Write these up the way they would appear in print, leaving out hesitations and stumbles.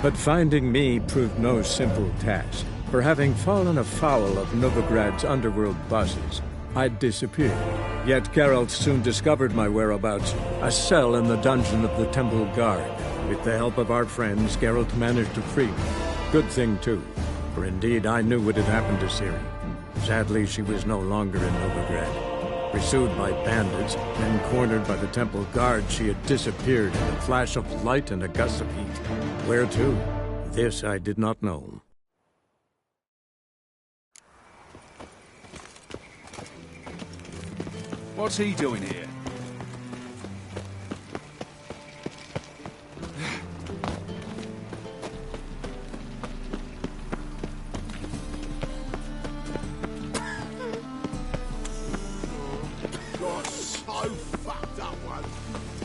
But finding me proved no simple task. For having fallen afoul of Novigrad's underworld bosses, I'd disappeared. Yet Geralt soon discovered my whereabouts, a cell in the dungeon of the Temple Guard. With the help of our friends, Geralt managed to free me. Good thing, too, for indeed I knew what had happened to Ciri. Sadly, she was no longer in Novigrad. Pursued by bandits, then cornered by the Temple Guard, she had disappeared in a flash of light and a gust of heat. Where to? This I did not know. What's he doing here? Got so fucked up one.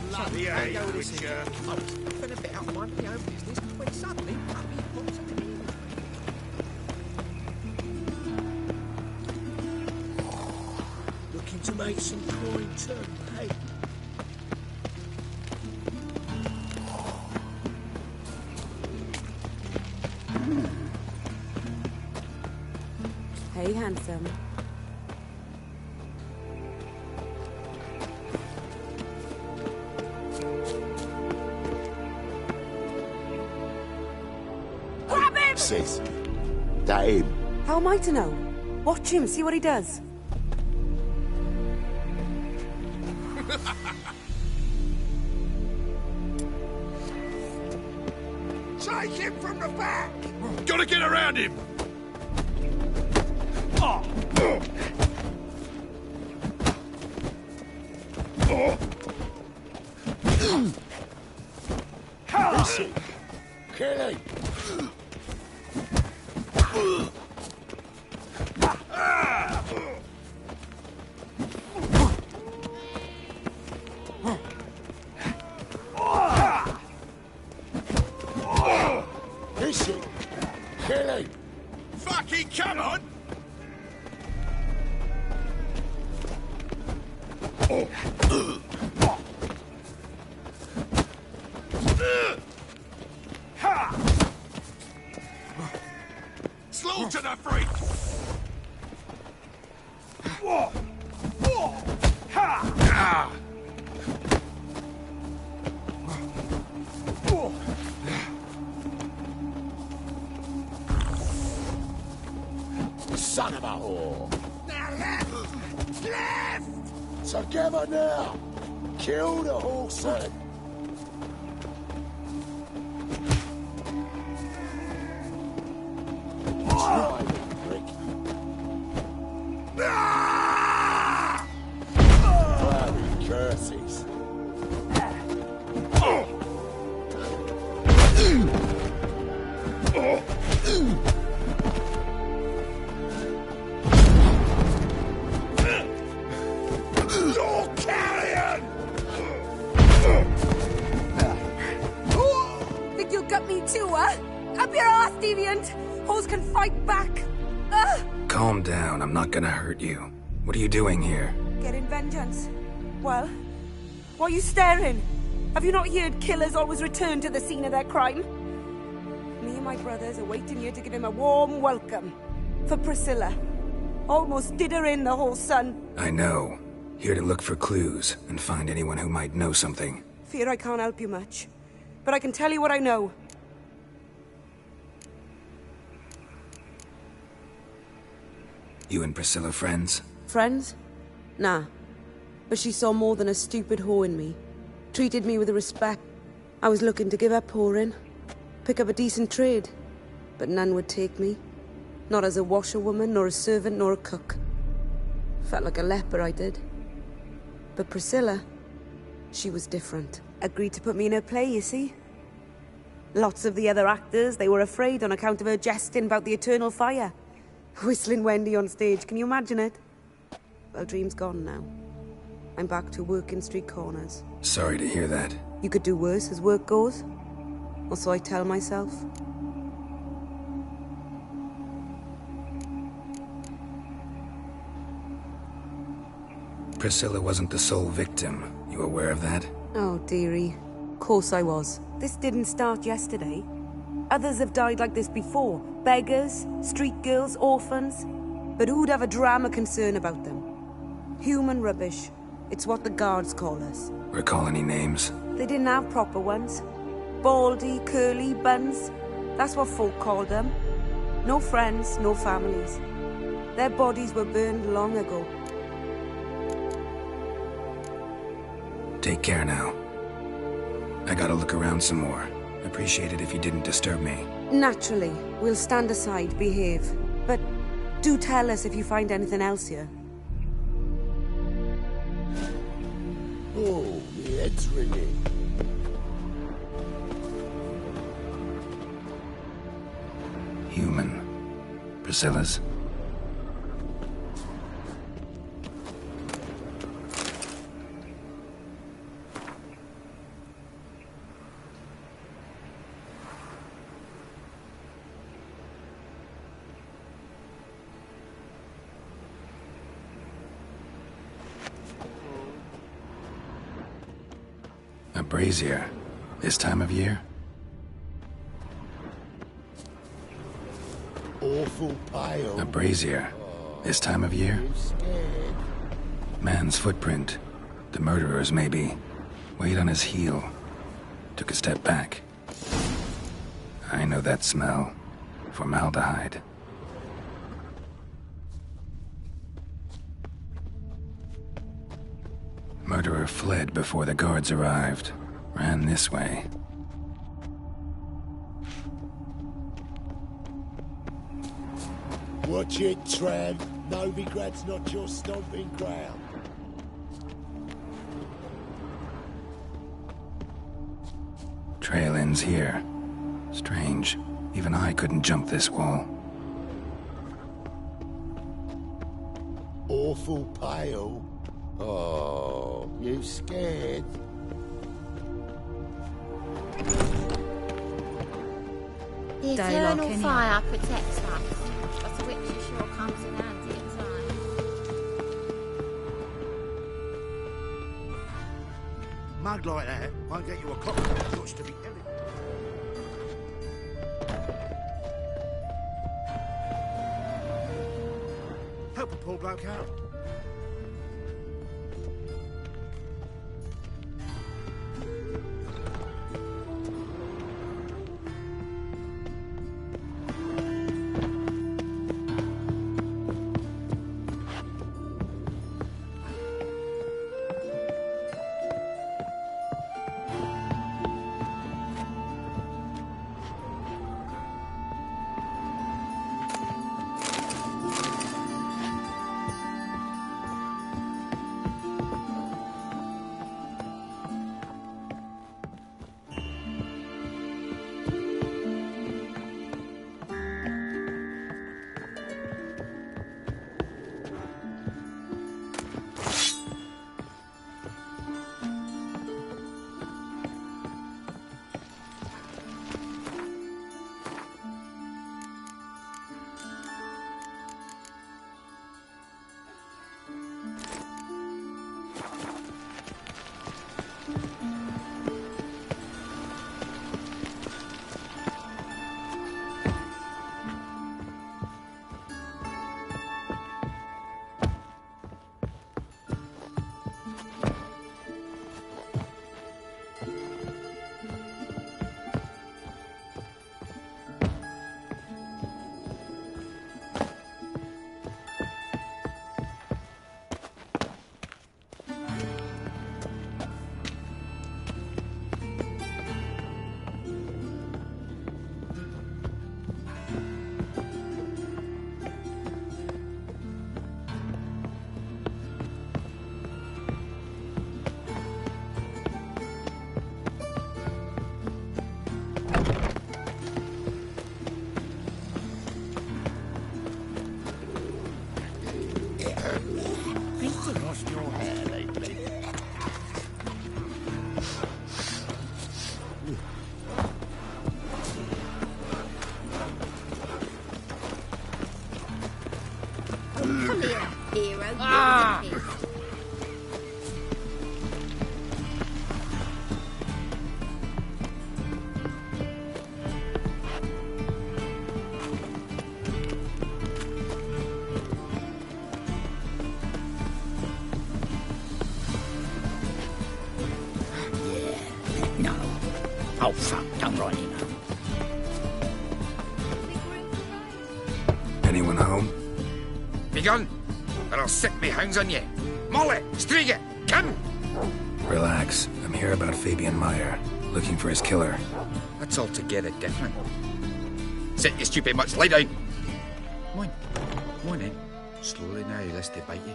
Bloody hell, you jerk. I was coughing a bit out of my own business when suddenly puppy pops up in. Looking to make some coin too, hey? Hey, handsome. Grab him! Sis, that him? How am I to know? Watch him, see what he does. Take him from the back! Gotta get around him! Listen, kill him! Listen, kill him! Fucking come on! Slaughter the freak! Son of a whore! Now left! Left! Together now! Kill the horse! Try it, prick. Bloody curses! You're carrion! Think you'll gut me too, huh? Up your ass, deviant! Hoes can fight back! Calm down, I'm not gonna hurt you. What are you doing here? Getting vengeance. Well, why are you staring? Have you not heard killers always return to the scene of their crime? Me and my brothers are waiting here to give him a warm welcome. For Priscilla. Almost did her in, the whole son. I know. Here to look for clues and find anyone who might know something. Fear I can't help you much. But I can tell you what I know. You and Priscilla friends? Friends? Nah. But she saw more than a stupid whore in me. Treated me with respect. I was looking to give up whoring. Pick up a decent trade. But none would take me. Not as a washerwoman, nor a servant, nor a cook. Felt like a leper, I did. But Priscilla, she was different. Agreed to put me in her play, you see? Lots of the other actors, they were afraid on account of her jesting about the eternal fire. Whistling Wendy on stage, can you imagine it? Well, dream's gone now. I'm back to working street corners. Sorry to hear that. You could do worse as work goes. Or so I tell myself. Priscilla wasn't the sole victim. You aware of that? Oh, dearie. Of course I was. This didn't start yesterday. Others have died like this before. Beggars, street girls, orphans. But who'd have a drama concern about them? Human rubbish. It's what the guards call us. Recall any names? They didn't have proper ones. Baldy, curly, buns. That's what folk called them. No friends, no families. Their bodies were burned long ago. Take care now. I gotta look around some more. Appreciate it if you didn't disturb me. Naturally, we'll stand aside, behave. But do tell us if you find anything else here. Oh, my head's ringing. Human. Priscilla's. A brazier. This time of year? Awful pale. A brazier. This time of year? You scared? Man's footprint. The murderer's, maybe. Weight on his heel. Took a step back. I know that smell. Formaldehyde. Murderer fled before the guards arrived. Ran this way. Watch it, tramp. Novigrad's not your stomping ground. Trail ends here. Strange. Even I couldn't jump this wall. Awful pale. Oh, you scared? The Daylock eternal anyhow. fire protects us, but the witch sure comes in handy at times. Mug like that won't get you a cocktail. Looks to be elegant. Help a poor bloke out. Oh, fuck, don't write it now. Anyone home? Begun, or I'll sick me hounds on you. Molly, Striga, come! Relax. I'm here about Fabian Meyer, looking for his killer. That's altogether different. Sit, you stupid much, lie down. Come on, come on then. Slowly now, lest they bite you.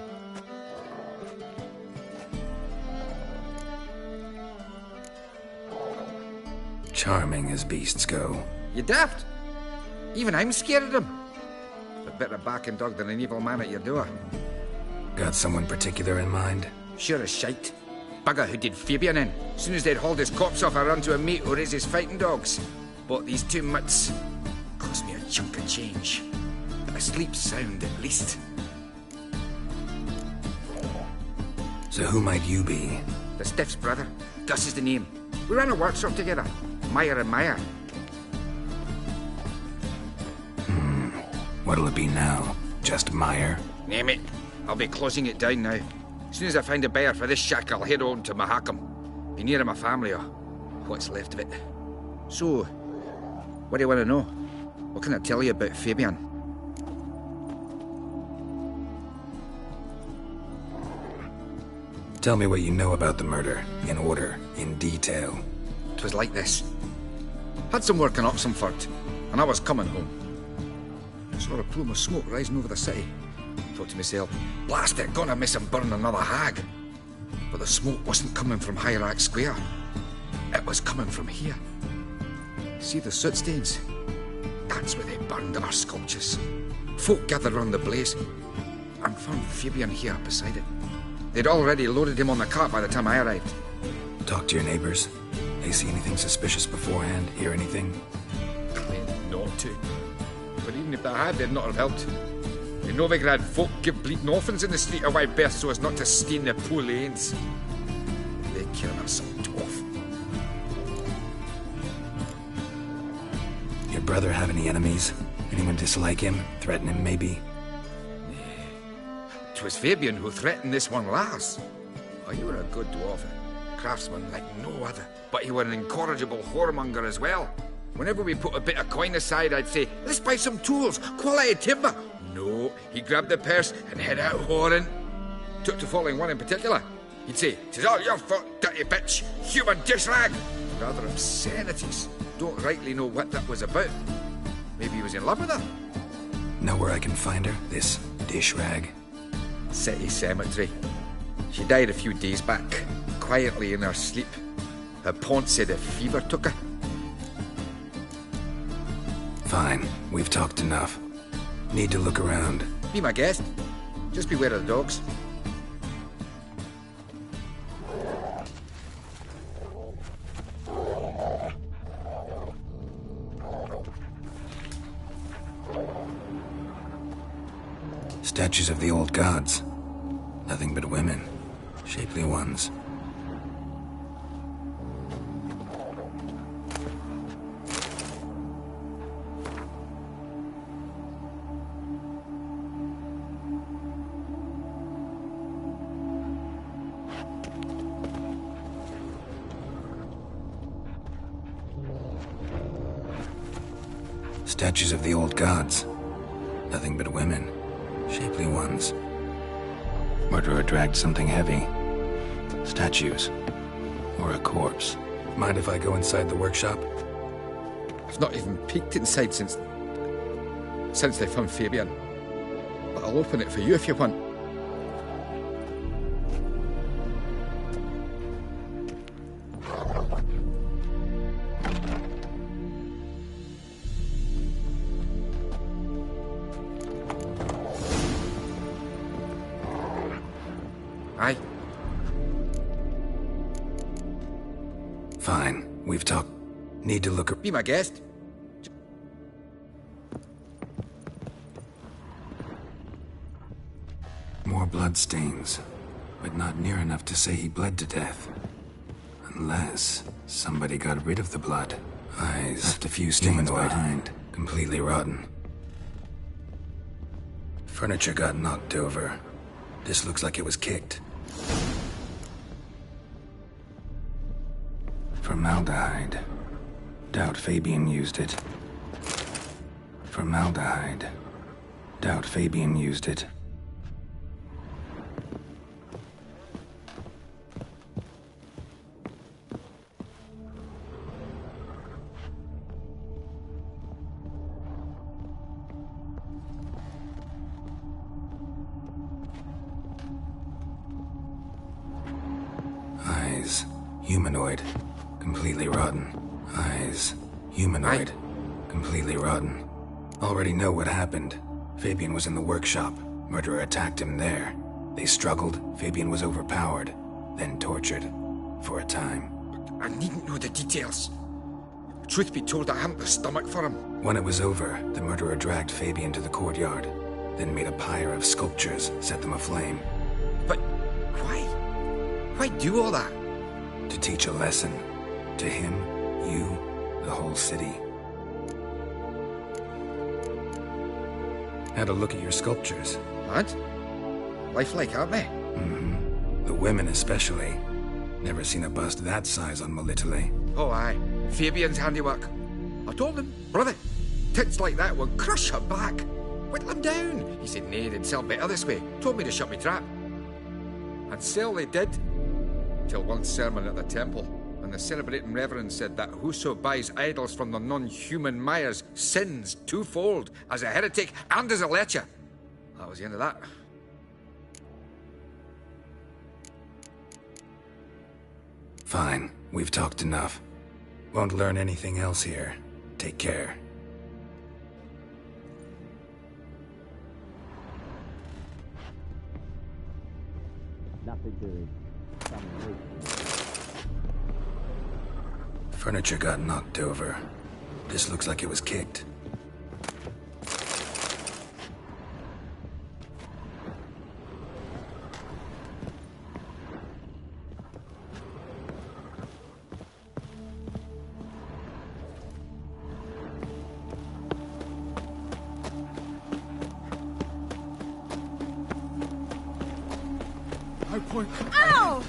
Charming as beasts go. You daft? Even I'm scared of them. A better backing dog than an evil man at your door. Got someone particular in mind? Sure as shite. Bugger who did Fabian in. Soon as they'd hauled his corpse off, I run to a mate who raises fighting dogs. Bought these 2 mutts. Cost me a chunk of change. But I sleep sound at least. So who might you be? The Stiff's brother. Gus is the name. We ran a workshop together. Meyer and Meyer. What'll it be now? Just Meyer? Name it. I'll be closing it down now. As soon as I find a buyer for this shack, I'll head on to Mahakam. Be near my family, or what's left of it. So, what do you want to know? What can I tell you about Fabian? Tell me what you know about the murder, in order, in detail. It was like this. Had some work in Oxenford, and I was coming home. I saw a plume of smoke rising over the city. Thought to myself, blast it, gonna miss him burn another hag. But the smoke wasn't coming from Hierarch Square. It was coming from here. See the soot stains? That's where they burned our sculptures. Folk gathered round the blaze, and found Fabian here beside it. They'd already loaded him on the cart by the time I arrived. Talk to your neighbors. They see anything suspicious beforehand? Hear anything? Claimed not to. But even if they had, they'd not have helped. In Novigrad, folk give bleeding orphans in the street a wide berth so as not to stain their poor lanes. They care about some dwarf. Your brother have any enemies? Anyone dislike him? Threaten him, maybe? 'Twas Fabian who threatened this one last. Oh, you were a good dwarf, craftsman like no other. But you were an incorrigible whoremonger as well. Whenever we put a bit of coin aside, I'd say, let's buy some tools, quality timber. No, he grabbed the purse and head out whoring. Took to following one in particular. He'd say, 'tis all your fault, dirty bitch, human dish rag. Rather obscenities. Don't rightly know what that was about. Maybe he was in love with her. Know where I can find her? This dish rag? City cemetery. She died a few days back, quietly in her sleep. Her pont said a fever took her. Fine, we've talked enough. Need to look around. Be my guest. Just beware of the dogs. Statues of the old gods. Nothing but women. Shapely ones. Statues of the old gods. Nothing but women. Shapely ones. Murderer dragged something heavy. Statues. Or a corpse. Mind if I go inside the workshop? I've not even peeked inside since they found Fabian. But I'll open it for you if you want. Aye. Fine. We've talked. Need to look. Be my guest. More bloodstains. But not near enough to say he bled to death. Unless somebody got rid of the blood. Eyes. Left a few stains behind. Completely rotten. Furniture got knocked over. This looks like it was kicked. Formaldehyde. Doubt Fabian used it. Formaldehyde. Doubt Fabian used it. Eyes. Humanoid. Completely rotten. Eyes. Humanoid. Completely rotten. Already know what happened. Fabian was in the workshop. Murderer attacked him there. They struggled. Fabian was overpowered. Then tortured. For a time. I needn't know the details. Truth be told, I haven't the stomach for him. When it was over, the murderer dragged Fabian to the courtyard. Then made a pyre of sculptures, set them aflame. But why? Why do all that? To teach a lesson. To him, you, the whole city. Had a look at your sculptures. Lad? Lifelike, aren't they? Mm-hmm. The women especially. Never seen a bust that size on Melitele. Oh, aye. Fabian's handiwork. I told him, brother, tits like that will crush her back. Whittle him down. He said, nay, they'd sell better this way. Told me to shut me trap. And sell they did. Till one sermon at the temple, and the celebrating reverend said that whoso buys idols from the non-human Mayas sins twofold, as a heretic and as a lecher. That was the end of that. Fine, we've talked enough. Won't learn anything else here. Take care. Nothing doing. Furniture got knocked over. This looks like it was kicked. No point. Ow!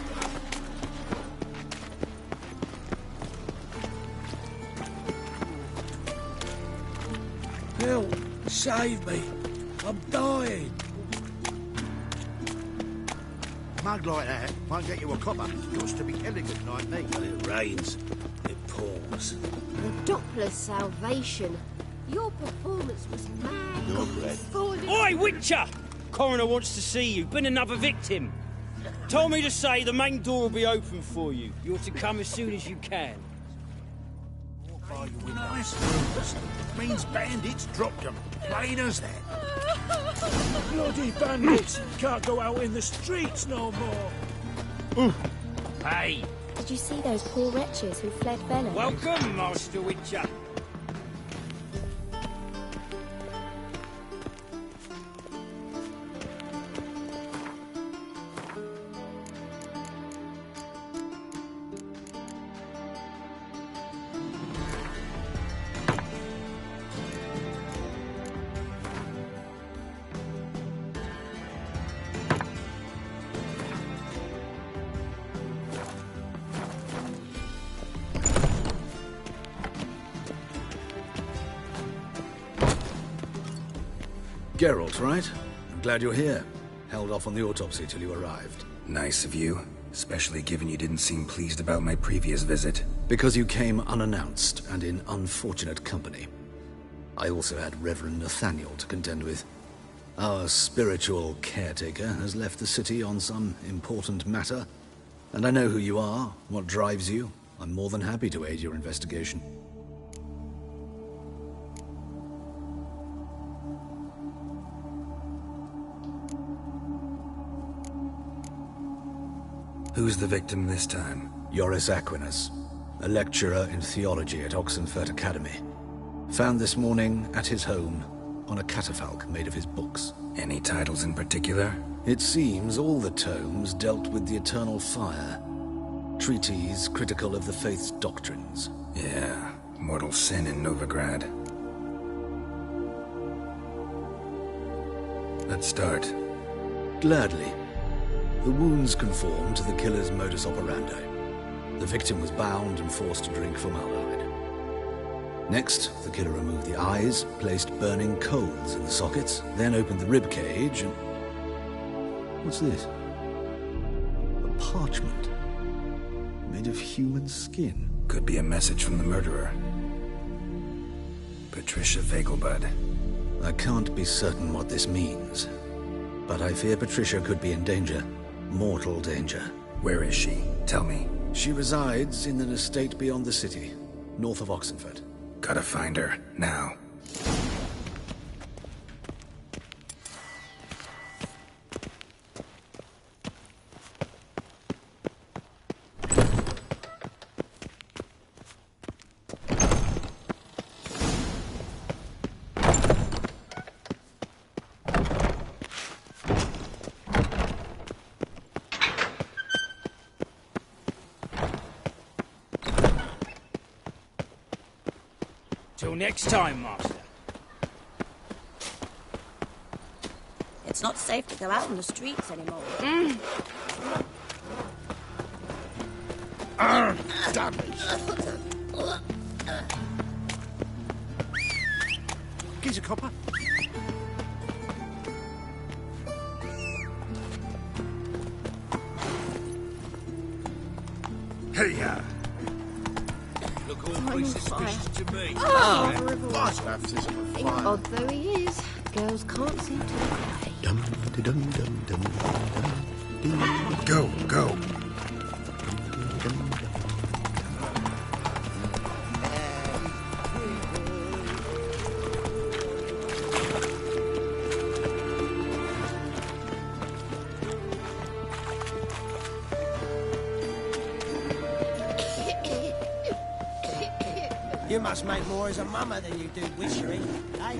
Bill, save me. I'm dying. A mug like that won't get you a copper. Yours to be elegant like me. When it rains, it pours. The Doppler's salvation. Your performance was mad. Your bread. Oi, Witcher! Coroner wants to see you. Been another victim. Told me to say the main door will be open for you. You're to come as soon as you can. Nice rules. Means bandits dropped them. Plain as that. Bloody bandits! Can't go out in the streets no more. Hey, Did you see those poor wretches who fled Velen? welcome, Master Witcher. Geralt, right? I'm glad you're here. Held off on the autopsy till you arrived. Nice of you, especially given you didn't seem pleased about my previous visit. Because you came unannounced and in unfortunate company. I also had Reverend Nathaniel to contend with. Our spiritual caretaker has left the city on some important matter, and I know who you are, what drives you. I'm more than happy to aid your investigation. Who's the victim this time? Joris Aquinas, a lecturer in theology at Oxenfurt Academy. Found this morning at his home on a catafalque made of his books. Any titles in particular? It seems all the tomes dealt with the eternal fire. Treatises critical of the faith's doctrines. Yeah, mortal sin in Novigrad. Let's start. Gladly. The wounds conform to the killer's modus operandi. The victim was bound and forced to drink formaldehyde. Next, the killer removed the eyes, placed burning coals in the sockets, then opened the rib cage and... What's this? A parchment. Made of human skin. Could be a message from the murderer. Patricia Vegelbud. I can't be certain what this means, but I fear Patricia could be in danger. Mortal danger. Where is she? Tell me. She resides in an estate beyond the city, north of Oxenford. Gotta find her, now. Till next time, Master. It's not safe to go out on the streets anymore. Damn it! Gives a copper. Hey, Look all pretty suspicious to me. Oh, Nice baptism of fire. odd though he is, girls can't seem to agree. go, go. You must make more as a mummer than you do wishing, eh?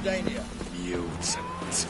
Redania. Mutant.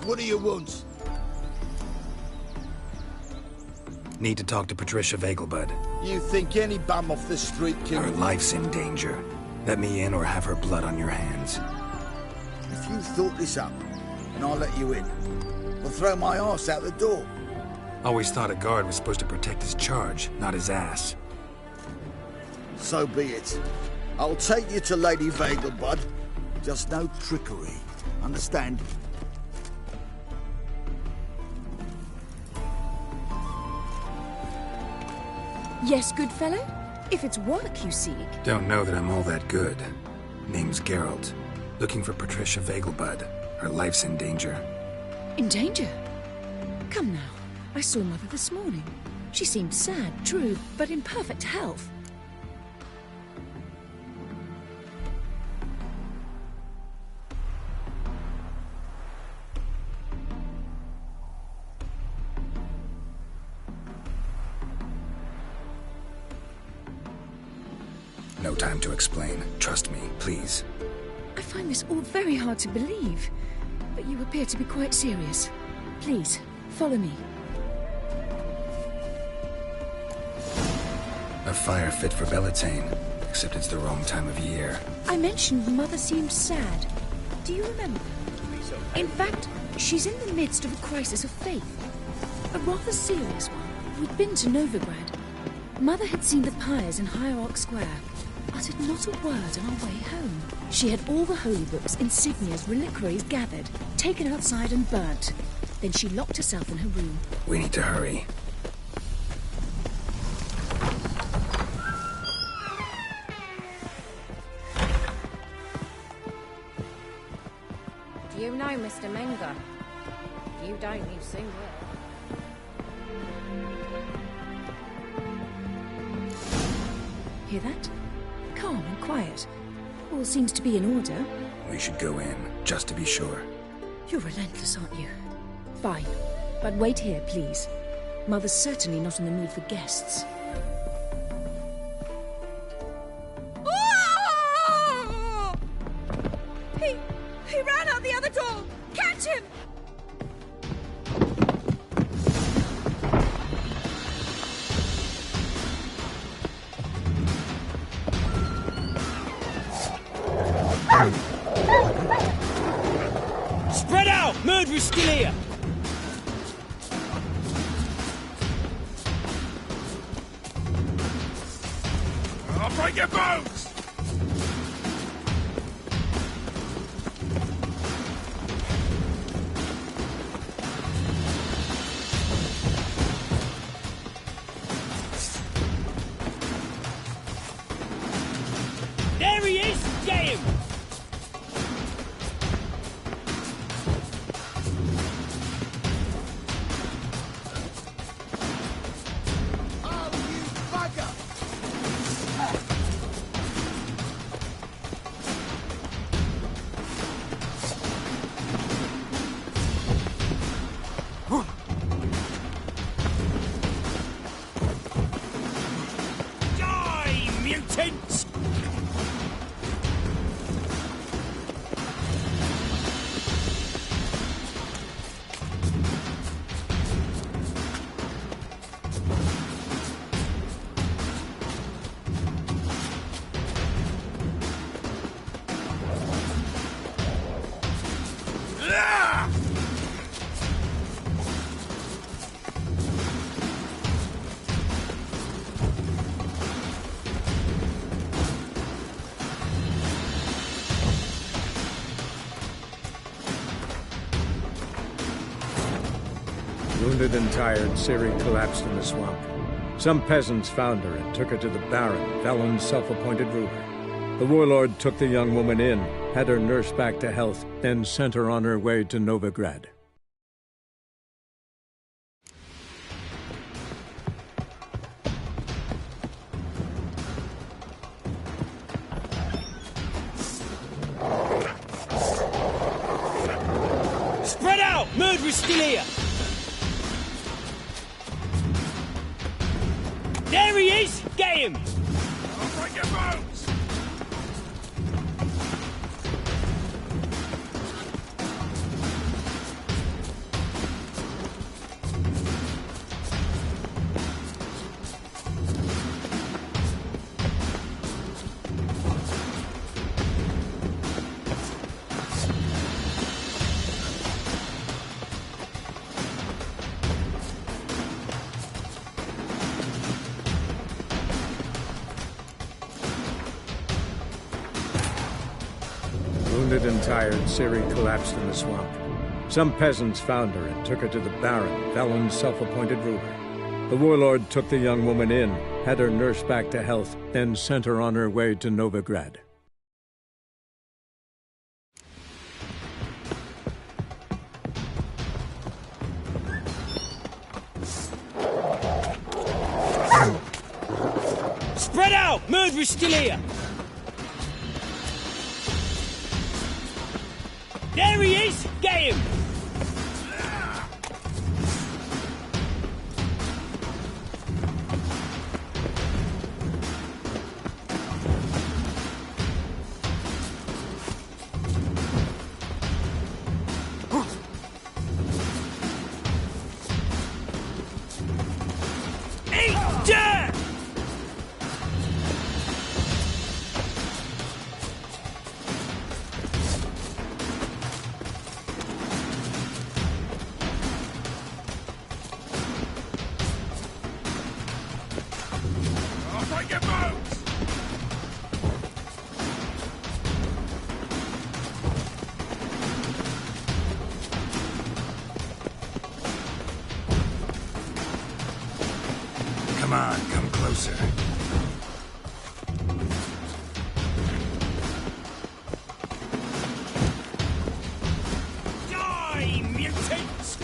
What do you want? Need to talk to Patricia Vegelbud. You think any bum off the street can... Her life's in danger. Let me in or have her blood on your hands. If you thought this up, and I'll let you in, I'll throw my arse out the door. Always thought a guard was supposed to protect his charge, not his ass. So be it. I'll take you to Lady Vegelbud. Just no trickery. Understand? Yes, good fellow? If it's work you seek. Don't know that I'm all that good. Name's Geralt. Looking for Patricia Vegelbud. Her life's in danger. In danger? Come now. I saw Mother this morning. She seemed sad, true, but in perfect health. No time to explain. Trust me, please. I find this all very hard to believe, but you appear to be quite serious. Please, follow me. A fire fit for Bellatane, except it's the wrong time of year. I mentioned Mother seemed sad. Do you remember? In fact, she's in the midst of a crisis of faith. A rather serious one. We'd been to Novigrad. Mother had seen the pyres in Hierarch Square, uttered not a word on our way home. She had all the holy books, insignias, reliquaries gathered, taken outside and burnt. Then she locked herself in her room. We need to hurry. Do you know Mr. Menger? If you don't, you soon will. Hear that? Calm and quiet. All seems to be in order. We should go in, just to be sure. You're relentless, aren't you? Fine. But wait here, please. Mother's certainly not in the mood for guests. He ran out the other door! Catch him! Spread out! Murderer's still here! I'll break your bones! There he is! Get him! Die, mutants! Wounded and tired, Ciri collapsed in the swamp. Some peasants found her and took her to the Baron, Velen's self-appointed ruler. The warlord took the young woman in, had her nursed back to health, then sent her on her way to Novigrad. Spread out! Murderer's still here! There he is! Get him! I'll break your bones! Wounded and tired, Ciri collapsed in the swamp. Some peasants found her and took her to the Baron, Velen's self-appointed ruler. The warlord took the young woman in, had her nursed back to health, then sent her on her way to Novigrad. Spread out! Murderer's still here! There he is! Get him! Eat dirt! Come on, come closer. Die, mutants!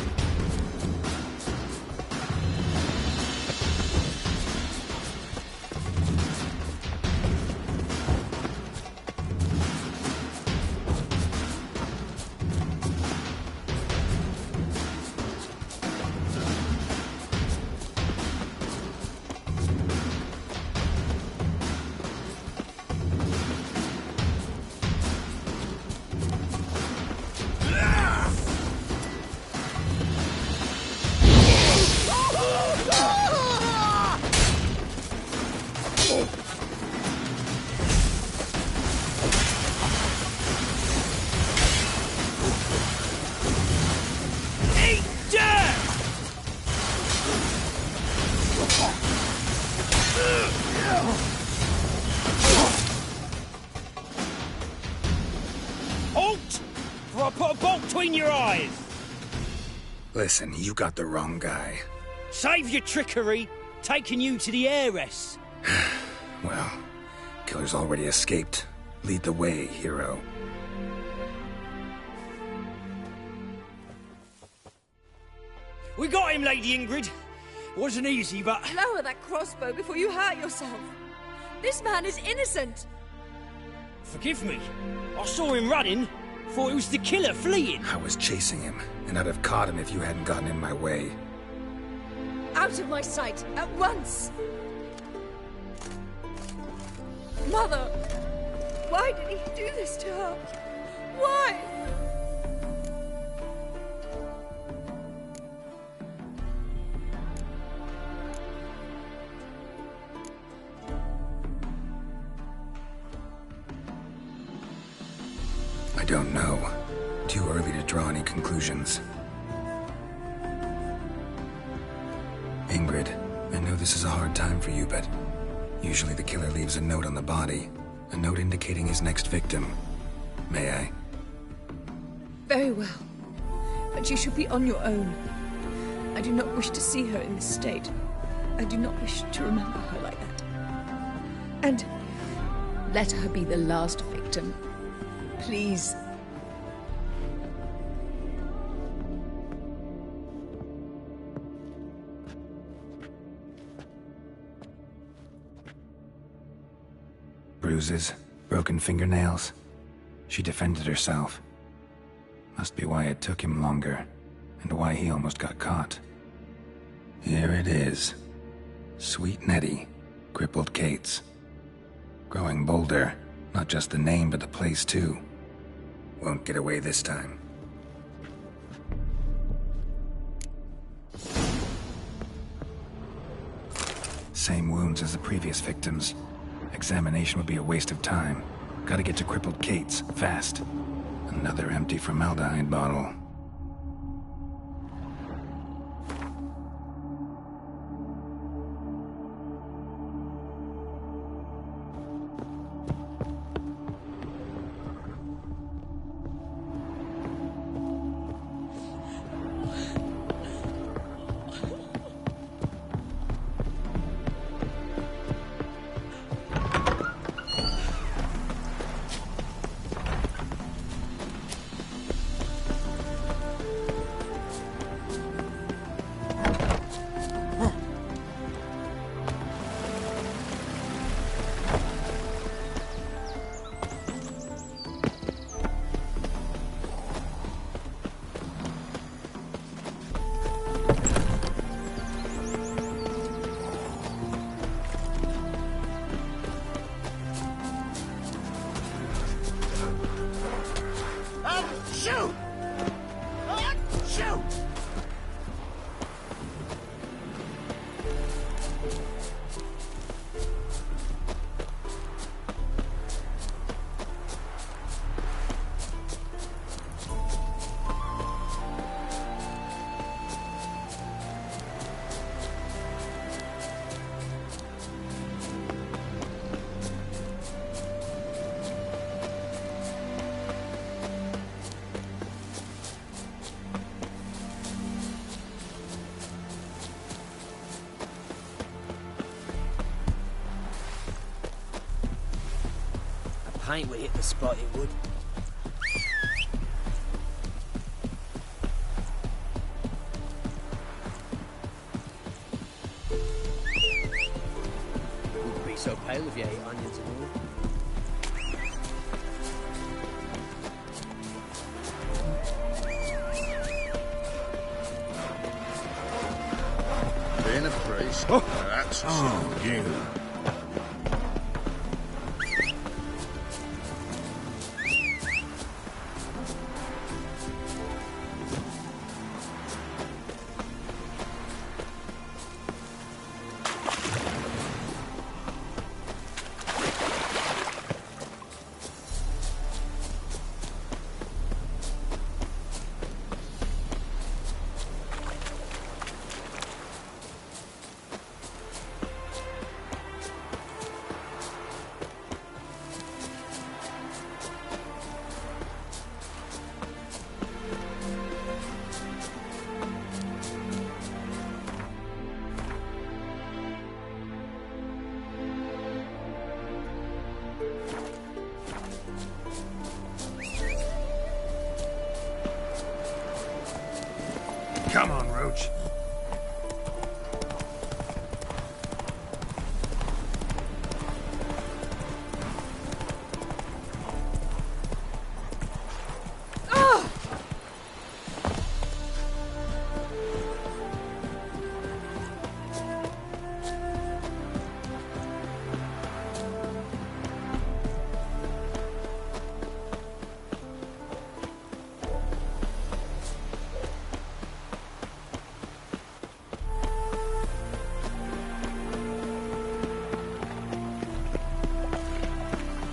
Eat dirt! Halt! Or I'll put a bolt between your eyes! Listen, you got the wrong guy. Save your trickery, taking you to the heiress. Well, killer's already escaped. Lead the way, hero. We got him, Lady Ingrid. Wasn't easy, but... Lower that crossbow before you hurt yourself. This man is innocent. Forgive me. I saw him running. Thought it was the killer fleeing. I was chasing him, and I'd have caught him if you hadn't gotten in my way. Out of my sight, at once! Mother! Why did he do this to her? Why? I don't know. Too early to draw any conclusions. Ingrid, I know this is a hard time for you, but usually the killer leaves a note on the body. A note indicating his next victim. May I? Very well. But you should be on your own. I do not wish to see her in this state. I do not wish to remember her like that. And let her be the last victim. Please. Bruises, broken fingernails. She defended herself. Must be why it took him longer, and why he almost got caught. Here it is. Sweet Nettie, crippled Kate's. Growing bolder, not just the name, but the place too. Won't get away this time. Same wounds as the previous victims. Examination would be a waste of time. Gotta get to crippled Kate's, fast. Another empty formaldehyde bottle. paint would hit the spot, it would. Wouldn't be so pale if you ate onions and all. Being a priest, that's you. Come on, Roach.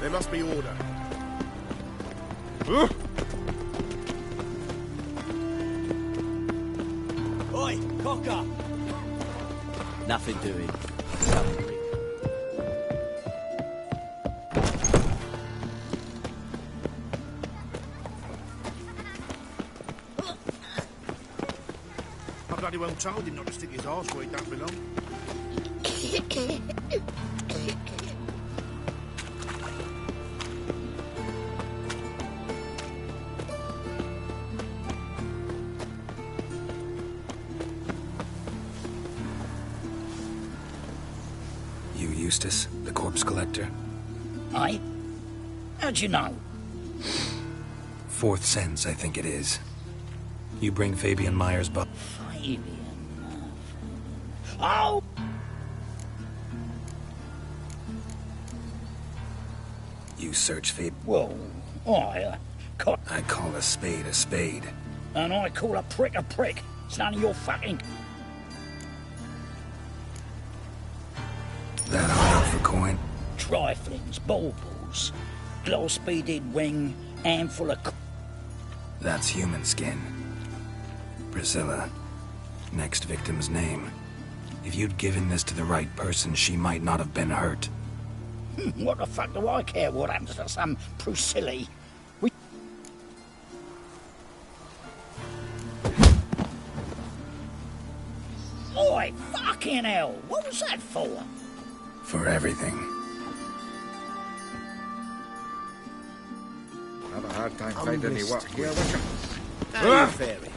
There must be order. Oi, Cocker! Nothing doing. I bloody well told him not to stick his arse where he don't belong. You Eustace, the corpse collector? Aye? How'd you know? Fourth sense, I think it is. You bring Fabian Myers' body. Fabian? Oh! You search Fabian. Whoa, I call a spade a spade. And I call a prick a prick. It's none of your fucking... That hard for coin? Triflings, baubles, gloss-beaded wing, handful of... That's human skin. Priscilla. Next victim's name. If you'd given this to the right person, she might not have been hurt. What the fuck do I care what happens to some Priscilla? Oi, fucking hell! What was that for? For everything. I have a hard time finding any work here, Wickham. Hey, fairy.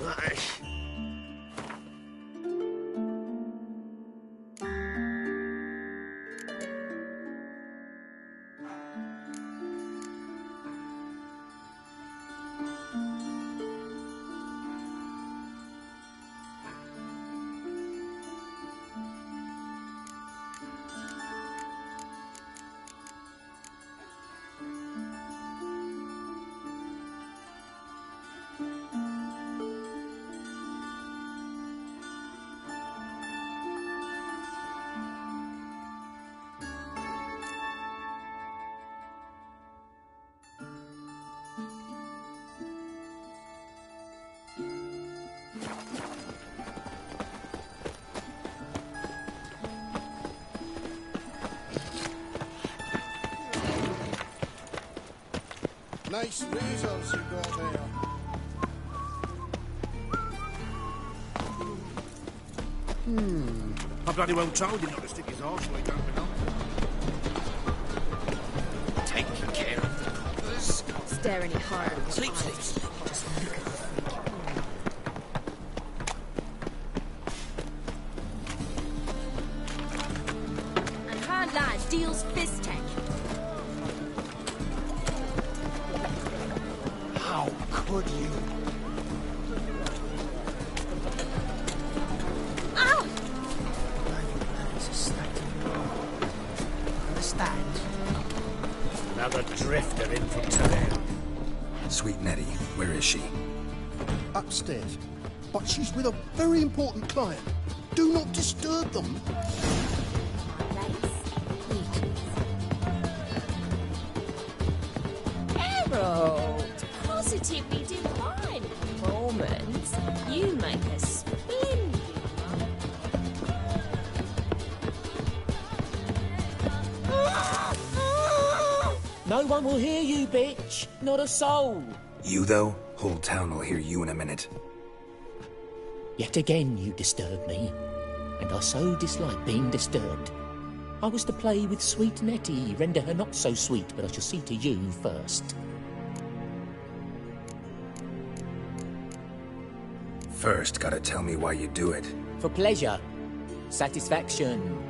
Nice razors you got there. I bloody well told him not to stick his arse where he don't belong. Taking care of the dare any harder. Sleep, sleep, sleep. Just look at the freak. And hard lies deals fist tank. How could you? Ow! It's a state. Understand? Another drifter in from town. Sweet Nettie, where is she? Upstairs. But she's with a very important client. Do not disturb them. Harold! Positively divine performance. You make a splendid No one will hear you, bitch. Not a soul. You, though? Whole town will hear you in a minute. Yet again you disturb me, and I so dislike being disturbed. I was to play with sweet Nettie, render her not so sweet, but I shall see to you first. First, gotta tell me why you do it. For pleasure. Satisfaction.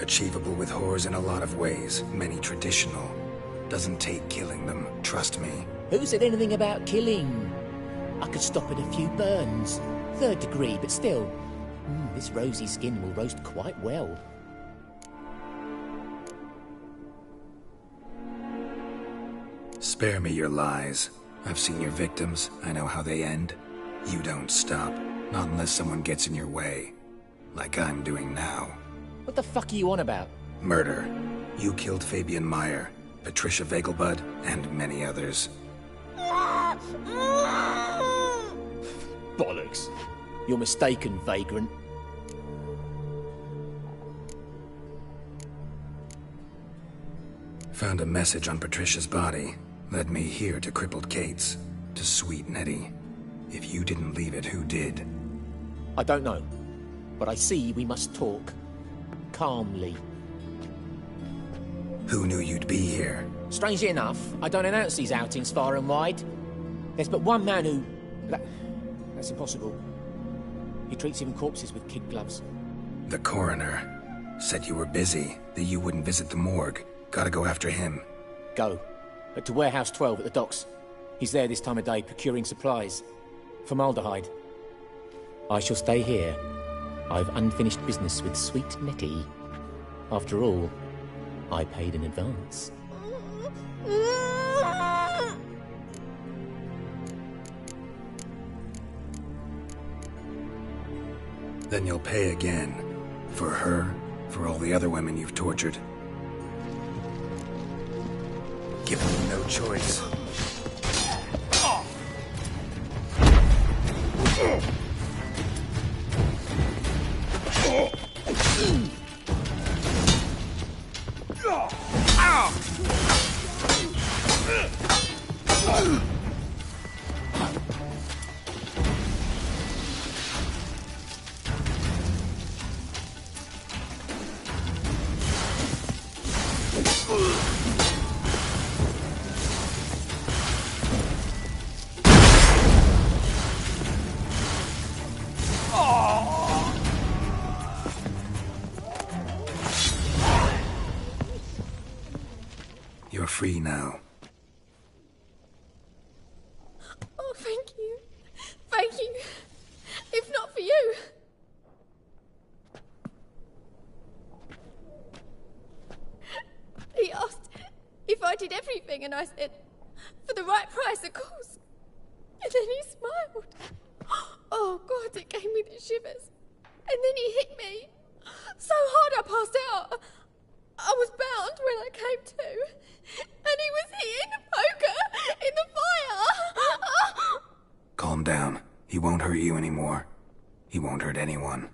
Achievable with whores in a lot of ways, many traditional. Doesn't take killing them, trust me. Who said anything about killing? I could stop at a few burns. 3rd degree, but still. This rosy skin will roast quite well. Spare me your lies. I've seen your victims, I know how they end. You don't stop, not unless someone gets in your way. Like I'm doing now. What the fuck are you on about? Murder. You killed Fabian Meyer, Patricia Vegelbud, and many others. Bollocks. You're mistaken, vagrant. Found a message on Patricia's body. Led me here to crippled Kate's. To sweet Nettie. If you didn't leave it, who did? I don't know. But I see we must talk. Calmly. Who knew you'd be here? Strangely enough, I don't announce these outings far and wide. There's but one man who... That's impossible. He treats even corpses with kid gloves. The coroner. Said you were busy, that you wouldn't visit the morgue. Gotta go after him. Go. But to Warehouse 12 at the docks. He's there this time of day, procuring supplies. Formaldehyde. I shall stay here. I've unfinished business with sweet Nettie. After all, I paid in advance. Then you'll pay again. For her, for all the other women you've tortured. Giving you no choice. You're free now. Oh, thank you. Thank you. If not for you. He asked if I did everything, and I said, for the right price, of course. And then he smiled. Oh, God, it gave me the shivers. And then he hit me. So hard I passed out. I was bound when I came to. And he was hitting the poker in the fire. Calm down. He won't hurt you anymore. He won't hurt anyone.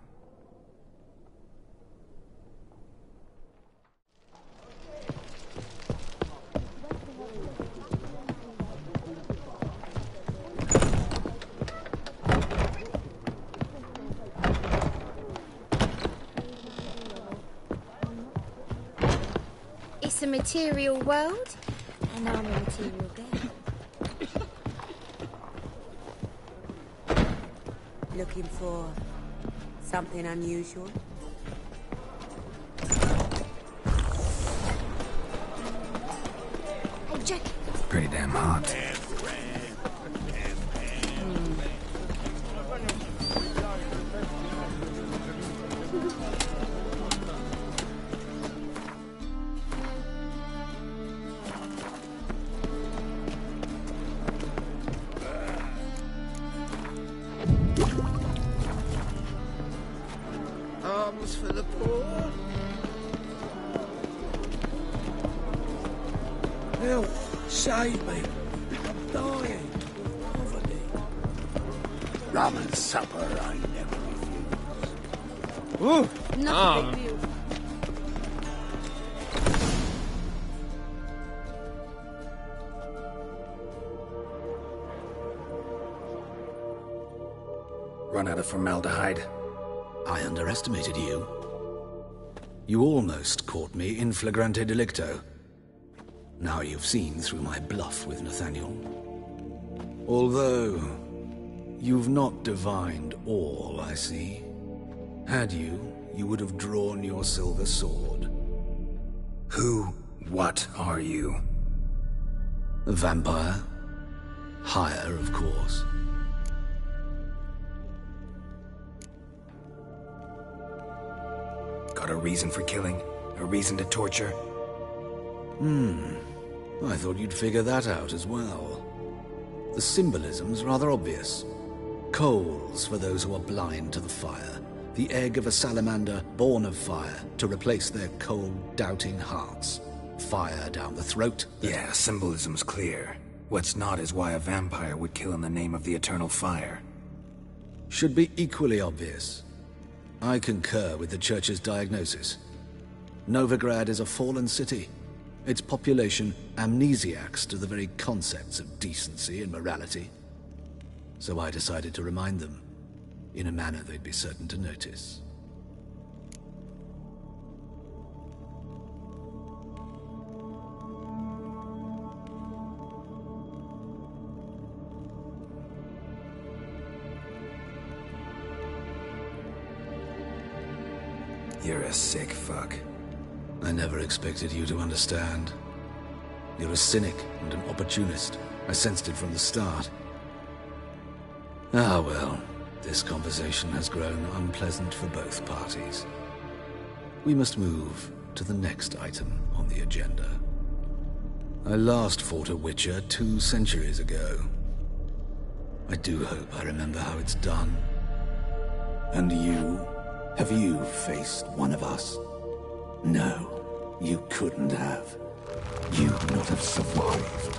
It's a material world. Now I'm a material gain. Looking for something unusual? Hey, Jack. Pretty damn hot. Arms for the poor. Help! Save me! I'm dying of poverty. Rum and supper I never refuse. Ooh! Not a big deal. Run out of formaldehyde. I underestimated you. You almost caught me in flagrante delicto. Now you've seen through my bluff with Nathaniel. Although, you've not divined all, I see. Had you, you would have drawn your silver sword. What are you? A vampire. Higher, of course. Got a reason for killing? A reason to torture? I thought you'd figure that out as well. The symbolism's rather obvious. Coals for those who are blind to the fire. The egg of a salamander born of fire to replace their cold, doubting hearts. Fire down the throat. Yeah, symbolism's clear. What's not is why a vampire would kill in the name of the eternal fire. Should be equally obvious. I concur with the Church's diagnosis. Novigrad is a fallen city. Its population amnesiacs to the very concepts of decency and morality. So I decided to remind them, in a manner they'd be certain to notice. You're a sick fuck. I never expected you to understand. You're a cynic and an opportunist. I sensed it from the start. Ah well, this conversation has grown unpleasant for both parties. We must move to the next item on the agenda. I last fought a Witcher 2 centuries ago. I do hope I remember how it's done. And you? Have you faced one of us? No, you couldn't have. You'd not have survived.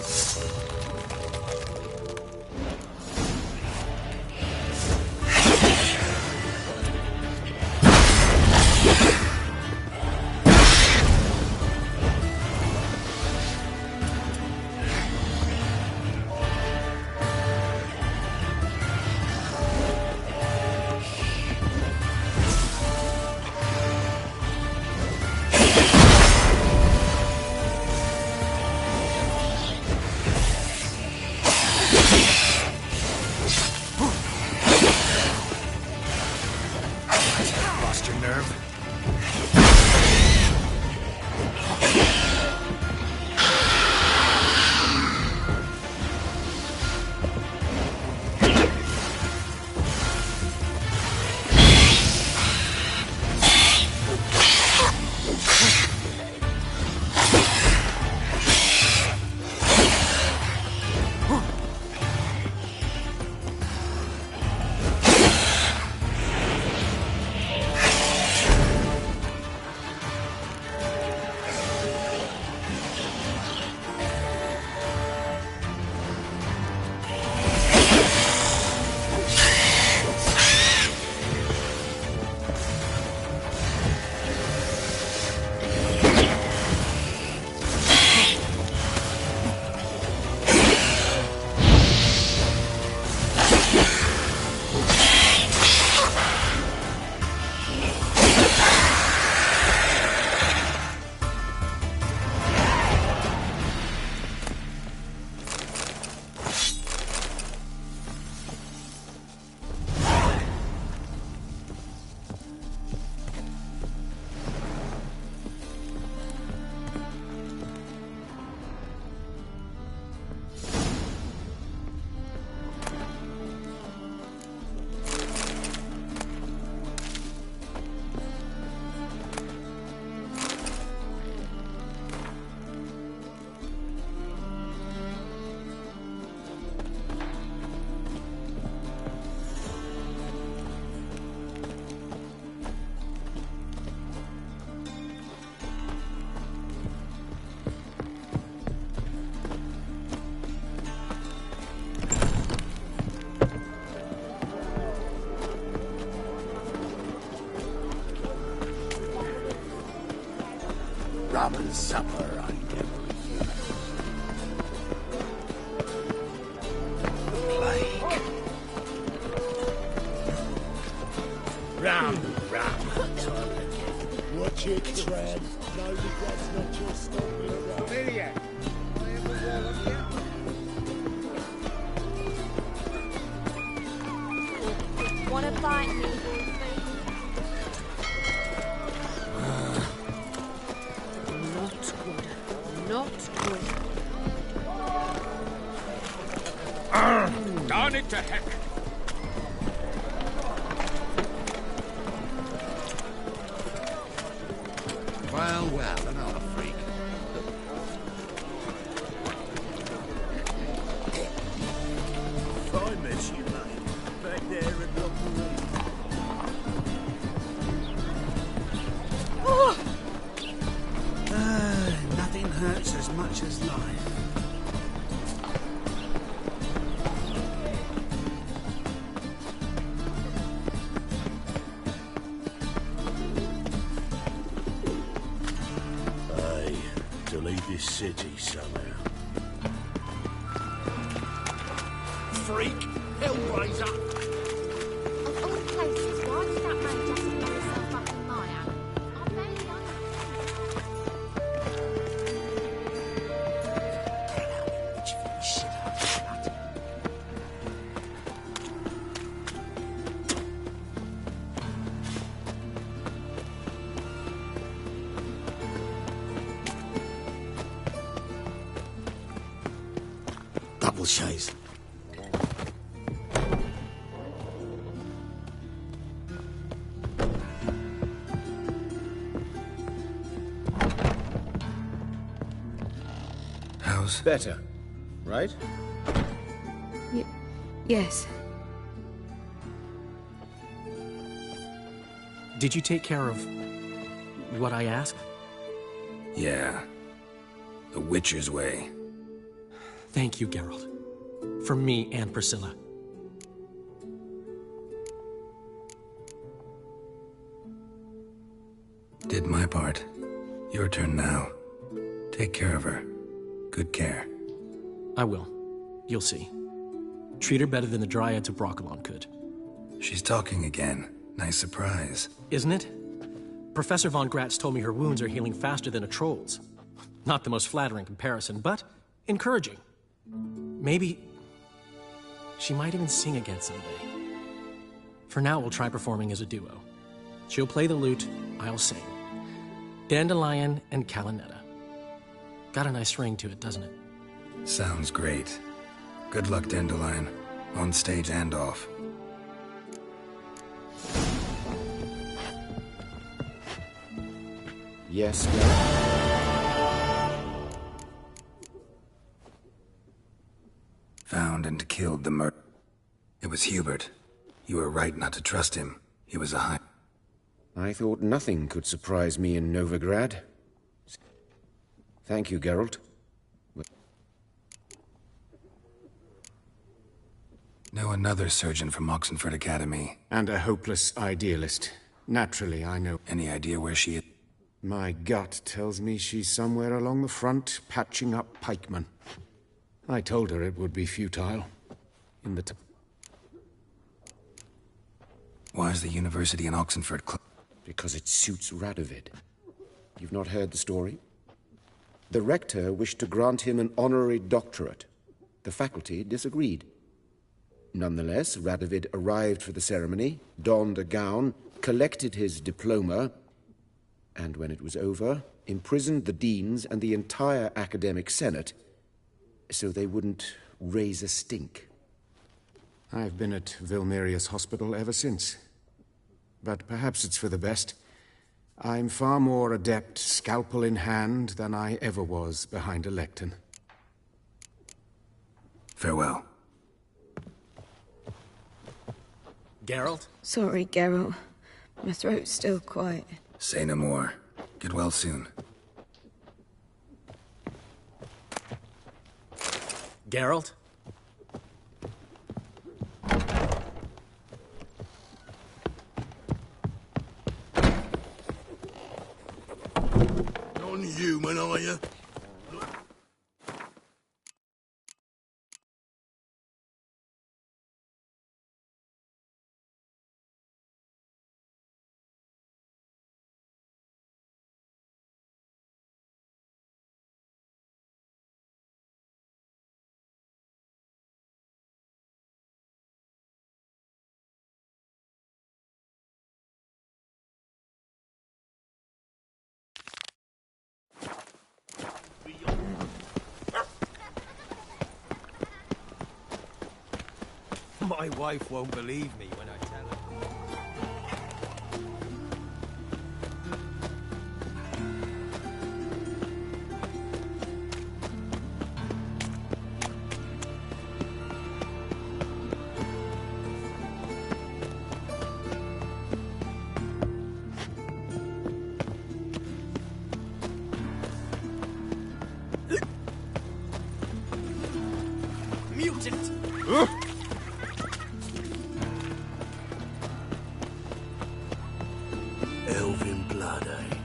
supper ain't everything. Plague. Round, watch it, Trad. No, that's not your story around. Lydia, I have a warrant yet? Wanna fight me, Not good. Not good. Darn it to heck! Well, another freak. I miss you, mate. Back there at Dr. Reed. Nothing hurts as much as life. To leave this city somehow. Freak! Hellraiser! Of all places, why did that man just blow himself up in Maya? I barely know Double shades. How's better, right? Yes. Did you take care of what I asked? Yeah. The Witcher's way. Thank you, Geralt. For me and Priscilla. Did my part. Your turn now. Take care of her. Good care. I will. You'll see. Treat her better than the Dryads of Brokilon could. She's talking again. Nice surprise. Isn't it? Professor von Gratz told me her wounds are healing faster than a troll's. Not the most flattering comparison, but encouraging. Maybe she might even sing again someday. For now, we'll try performing as a duo. She'll play the lute, I'll sing. Dandelion and Calinetta. Got a nice ring to it, doesn't it? Sounds great. Good luck, Dandelion. On stage and off. Yes, Geralt? Found and killed the murderer. It was Hubert. You were right not to trust him. He was a high... I thought nothing could surprise me in Novigrad. Thank you, Geralt. Know another surgeon from Oxenford Academy. And a hopeless idealist. Naturally, I know. Any idea where she is? My gut tells me she's somewhere along the front, patching up pikemen. I told her it would be futile. Why is the university in Oxenford closed? Because it suits Radovid. You've not heard the story? The rector wished to grant him an honorary doctorate. The faculty disagreed. Nonetheless, Radovid arrived for the ceremony, donned a gown, collected his diploma, and when it was over, imprisoned the deans and the entire academic senate so they wouldn't raise a stink. I've been at Vilmerius Hospital ever since. But perhaps it's for the best. I'm far more adept, scalpel in hand, than I ever was behind a lectern. Farewell. Geralt? Sorry, Geralt. My throat's still quiet. Say no more. Get well soon. Geralt? On human, are you? My wife won't believe me when I tell her. Mutant! Elven blood, eh?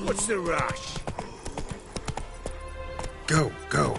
What's the rush? Go, go.